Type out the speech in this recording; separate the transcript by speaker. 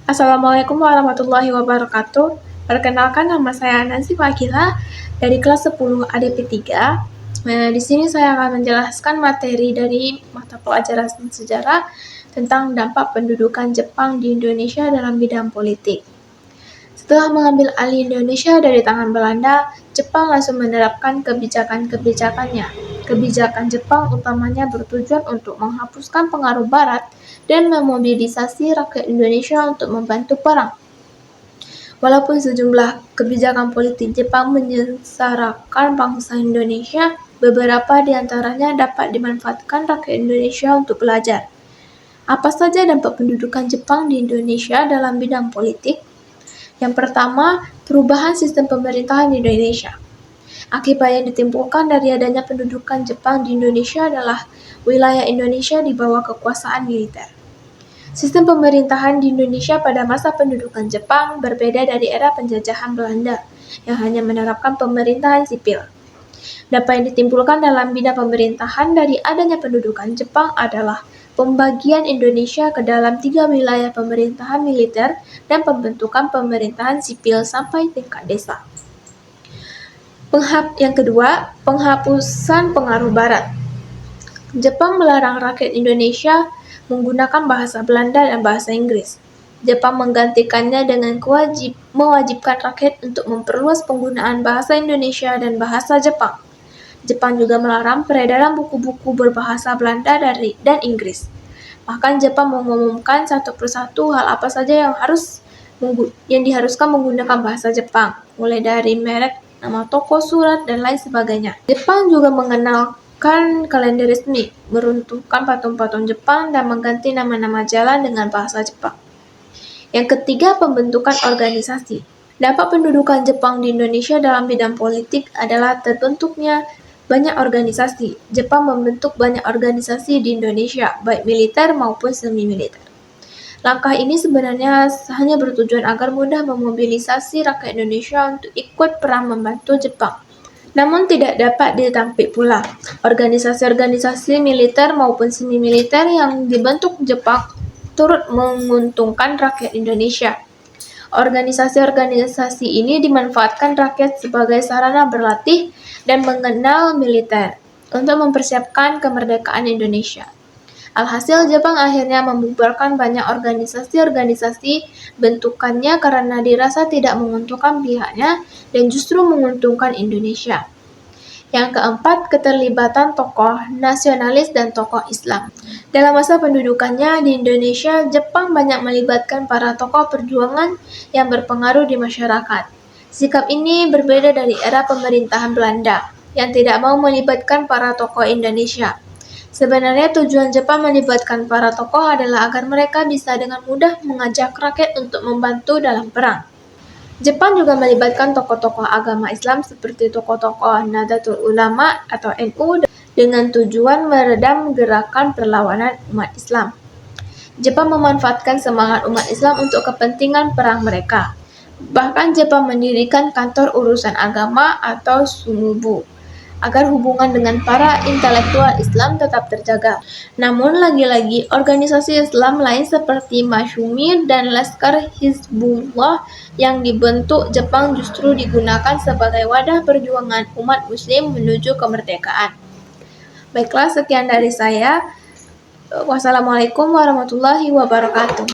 Speaker 1: Assalamualaikum warahmatullahi wabarakatuh. Perkenalkan, nama saya Nancy Fakila dari kelas 10 ADP 3. Di sini saya akan menjelaskan materi dari mata pelajaran sejarah tentang dampak pendudukan Jepang di Indonesia dalam bidang politik. Setelah mengambil alih Indonesia dari tangan Belanda, Jepang langsung menerapkan kebijakan-kebijakannya. Kebijakan Jepang utamanya bertujuan untuk menghapuskan pengaruh Barat dan memobilisasi rakyat Indonesia untuk membantu perang. Walaupun sejumlah kebijakan politik Jepang menyengsarakan bangsa Indonesia, beberapa di antaranya dapat dimanfaatkan rakyat Indonesia untuk belajar. Apa saja dampak pendudukan Jepang di Indonesia dalam bidang politik? Yang pertama, perubahan sistem pemerintahan di Indonesia. Akibat yang ditimbulkan dari adanya pendudukan Jepang di Indonesia adalah wilayah Indonesia di bawah kekuasaan militer. Sistem pemerintahan di Indonesia pada masa pendudukan Jepang berbeda dari era penjajahan Belanda yang hanya menerapkan pemerintahan sipil. Dampak yang ditimbulkan dalam bidang pemerintahan dari adanya pendudukan Jepang adalah pembagian Indonesia ke dalam 3 wilayah pemerintahan militer dan pembentukan pemerintahan sipil sampai tingkat desa. Yang kedua, penghapusan pengaruh Barat. Jepang melarang rakyat Indonesia menggunakan bahasa Belanda dan bahasa Inggris. Jepang menggantikannya dengan mewajibkan rakyat untuk memperluas penggunaan bahasa Indonesia dan bahasa Jepang. Jepang juga melarang peredaran buku-buku berbahasa Belanda dan Inggris. Bahkan Jepang mengumumkan satu persatu hal apa saja yang diharuskan menggunakan bahasa Jepang, mulai dari merek, nama toko, surat, dan lain sebagainya. Jepang juga mengenalkan kalender resmi, meruntuhkan patung-patung Jepang, dan mengganti nama-nama jalan dengan bahasa Jepang. Yang ketiga, pembentukan organisasi. Dampak pendudukan Jepang di Indonesia dalam bidang politik adalah terbentuknya banyak organisasi. Jepang membentuk banyak organisasi di Indonesia, baik militer maupun semi-militer. Langkah ini sebenarnya hanya bertujuan agar mudah memobilisasi rakyat Indonesia untuk ikut perang membantu Jepang. Namun tidak dapat ditampik pula, organisasi-organisasi militer maupun semi-militer yang dibentuk Jepang turut menguntungkan rakyat Indonesia. Organisasi-organisasi ini dimanfaatkan rakyat sebagai sarana berlatih dan mengenal militer untuk mempersiapkan kemerdekaan Indonesia. Alhasil, Jepang akhirnya membubarkan banyak organisasi-organisasi bentukannya karena dirasa tidak menguntungkan pihaknya dan justru menguntungkan Indonesia. Yang keempat, keterlibatan tokoh nasionalis dan tokoh Islam. Dalam masa pendudukannya di Indonesia, Jepang banyak melibatkan para tokoh perjuangan yang berpengaruh di masyarakat. Sikap ini berbeda dari era pemerintahan Belanda yang tidak mau melibatkan para tokoh Indonesia. Sebenarnya tujuan Jepang melibatkan para tokoh adalah agar mereka bisa dengan mudah mengajak rakyat untuk membantu dalam perang. Jepang juga melibatkan tokoh-tokoh agama Islam seperti tokoh-tokoh Nahdlatul Ulama atau NU dengan tujuan meredam gerakan perlawanan umat Islam. Jepang memanfaatkan semangat umat Islam untuk kepentingan perang mereka. Bahkan Jepang mendirikan kantor urusan agama atau Sumubu agar hubungan dengan para intelektual Islam tetap terjaga. Namun lagi-lagi organisasi Islam lain seperti Masyumi dan Laskar Hizbullah yang dibentuk Jepang justru digunakan sebagai wadah perjuangan umat muslim menuju kemerdekaan. Baiklah, sekian dari saya. Wassalamualaikum warahmatullahi wabarakatuh.